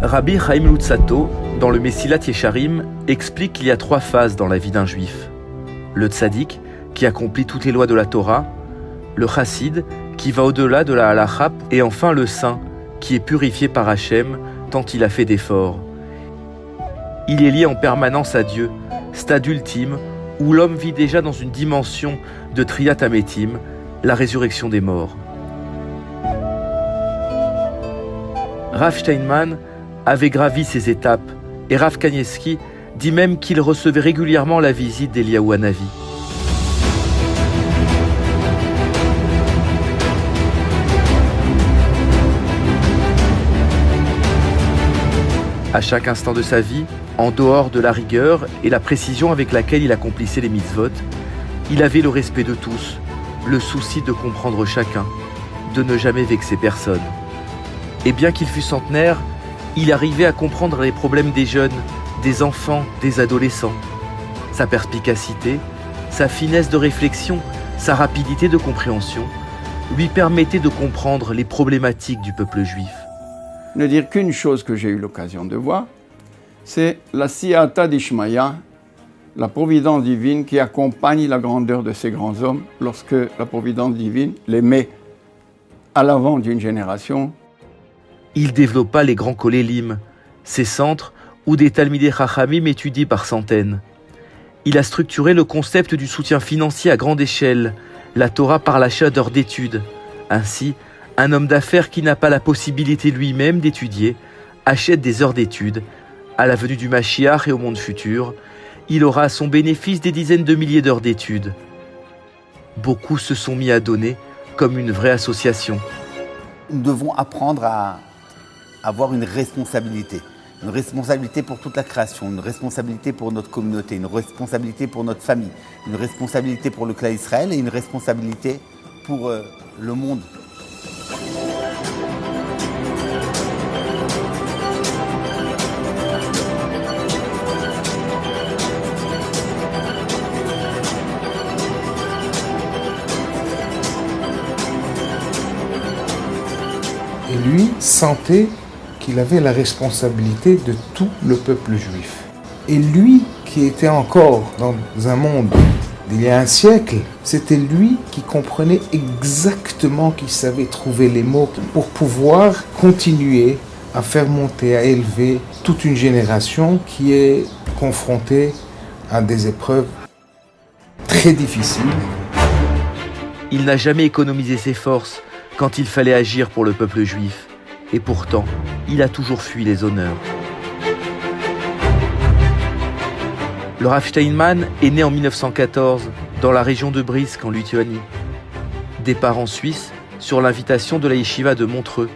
Rabbi Chaim Luzzatto, dans le Mesilat Yesharim, explique qu'il y a 3 phases dans la vie d'un juif. Le tzaddik, qui accomplit toutes les lois de la Torah, le chassid, qui va au-delà de la halakha, et enfin le saint, qui est purifié par Hachem tant il a fait d'efforts. Il est lié en permanence à Dieu, stade ultime où l'homme vit déjà dans une dimension de Triyat Hametim, la résurrection des morts. Rav Steinman avait gravi ces étapes et Rav Kanievski dit même qu'il recevait régulièrement la visite d'Eliyahu Hanavi. À chaque instant de sa vie, en dehors de la rigueur et la précision avec laquelle il accomplissait les mitzvot, il avait le respect de tous, le souci de comprendre chacun, de ne jamais vexer personne. Et bien qu'il fût centenaire, il arrivait à comprendre les problèmes des jeunes, des enfants, des adolescents. Sa perspicacité, sa finesse de réflexion, sa rapidité de compréhension lui permettaient de comprendre les problématiques du peuple juif. Ne dire qu'une chose que j'ai eu l'occasion de voir, c'est la siyata d'Ishmaïa, la providence divine qui accompagne la grandeur de ces grands hommes lorsque la providence divine les met à l'avant d'une génération. Il développa les grands kolélim, ces centres où des talmidei chachamim étudient par centaines. Il a structuré le concept du soutien financier à grande échelle, la Torah par l'achat d'heures d'études. Ainsi, un homme d'affaires qui n'a pas la possibilité lui-même d'étudier achète des heures d'études. À la venue du Mashiach et au monde futur, il aura à son bénéfice des dizaines de milliers d'heures d'études. Beaucoup se sont mis à donner comme une vraie association. Nous devons apprendre à avoir une responsabilité pour toute la création, une responsabilité pour notre communauté, une responsabilité pour notre famille, une responsabilité pour le clan Israël et une responsabilité pour le monde. Et lui sentait qu'il avait la responsabilité de tout le peuple juif. Et lui, qui était encore dans un monde d'il y a un siècle, c'était lui qui comprenait exactement, qui savait trouver les mots pour pouvoir continuer à faire monter, à élever toute une génération qui est confrontée à des épreuves très difficiles. Il n'a jamais économisé ses forces quand il fallait agir pour le peuple juif. Et pourtant, il a toujours fui les honneurs. Le Rav Steinman est né en 1914 dans la région de Brisk en Lituanie. Des parents suisses sur l'invitation de la yeshiva de Montreux.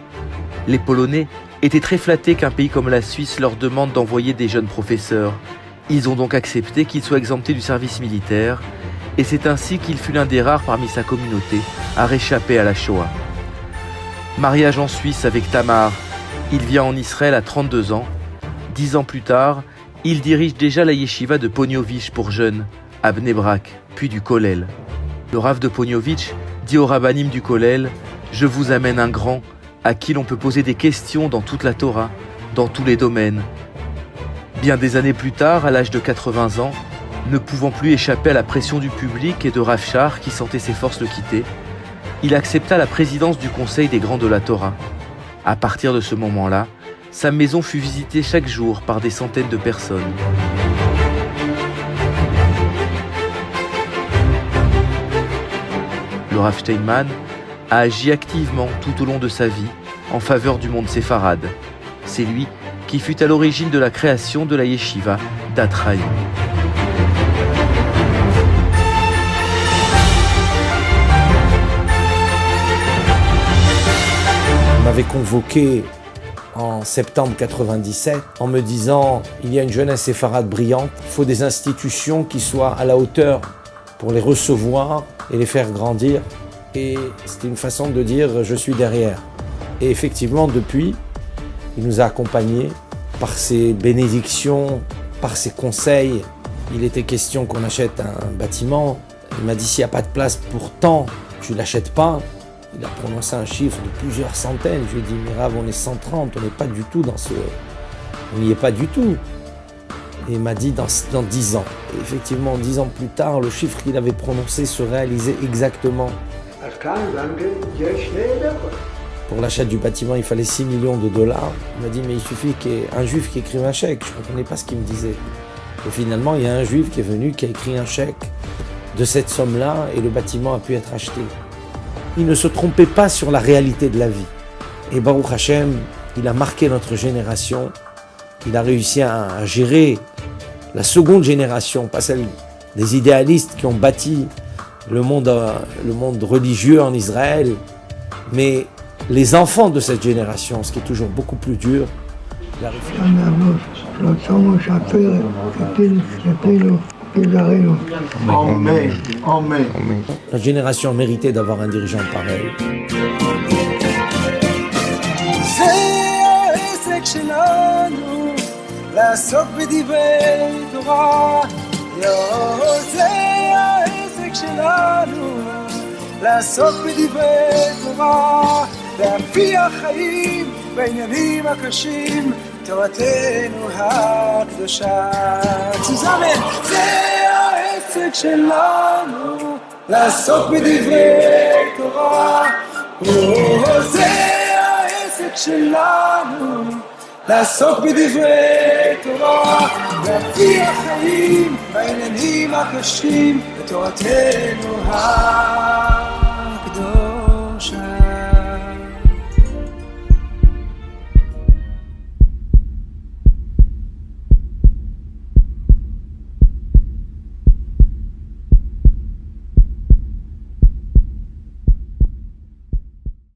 Les Polonais étaient très flattés qu'un pays comme la Suisse leur demande d'envoyer des jeunes professeurs. Ils ont donc accepté qu'il soit exempté du service militaire et c'est ainsi qu'il fut l'un des rares parmi sa communauté à réchapper à la Shoah. Mariage en Suisse avec Tamar, il vient en Israël à 32 ans. 10 ans plus tard, il dirige déjà la yeshiva de Poniovitch pour jeunes, à Bnei Brak, puis du Kollel. Le Rav de Poniovitch dit au rabbanim du Kollel « Je vous amène un grand à qui l'on peut poser des questions dans toute la Torah, dans tous les domaines. » Bien des années plus tard, à l'âge de 80 ans, ne pouvant plus échapper à la pression du public et de Rav Shar qui sentait ses forces le quitter, il accepta la présidence du Conseil des Grands de la Torah. À partir de ce moment-là, sa maison fut visitée chaque jour par des centaines de personnes. Le Rav Steinman a agi activement tout au long de sa vie en faveur du monde séfarade. C'est lui qui fut à l'origine de la création de la yeshiva d'At-Chaim. On m'avait convoqué en septembre 97 en me disant « Il y a une jeunesse séfarade brillante, il faut des institutions qui soient à la hauteur pour les recevoir et les faire grandir. » Et c'était une façon de dire « Je suis derrière ». Et effectivement, depuis, il nous a accompagnés par ses bénédictions, par ses conseils. Il était question qu'on achète un bâtiment. Il m'a dit « S'il n'y a pas de place pour tant, tu ne l'achètes pas ». Il a prononcé un chiffre de plusieurs centaines. Je lui ai dit, mais Rav, on est 130, on n'est pas du tout dans On n'y est pas du tout. Et il m'a dit dans 10 ans. Et effectivement, 10 ans plus tard, le chiffre qu'il avait prononcé se réalisait exactement. Pour l'achat du bâtiment, il fallait 6 millions de dollars. Il m'a dit, mais il suffit qu'il y ait un juif qui écrive un chèque. Je ne comprenais pas ce qu'il me disait. Et finalement, il y a un juif qui est venu, qui a écrit un chèque de cette somme-là, et le bâtiment a pu être acheté. Il ne se trompait pas sur la réalité de la vie. Et Baruch Hashem, il a marqué notre génération. Il a réussi à gérer la seconde génération, pas celle des idéalistes qui ont bâti le monde religieux en Israël, mais les enfants de cette génération, ce qui est toujours beaucoup plus dur. Il a réussi. Amen. Amen. La génération méritait d'avoir un dirigeant pareil. לעסוק בדברי תורה, זה העסק שלנו, לעסוק בדברי תורה, להפיח חיים בעניינים הקשים, תורתנו הקדושה. צוזמן, זה העסק שלנו, לעסוק בדברי תורה, זה העסק שלנו, לעסוק בדברי תורה, להפיח חיים בעניינים הקשים, בתורתנו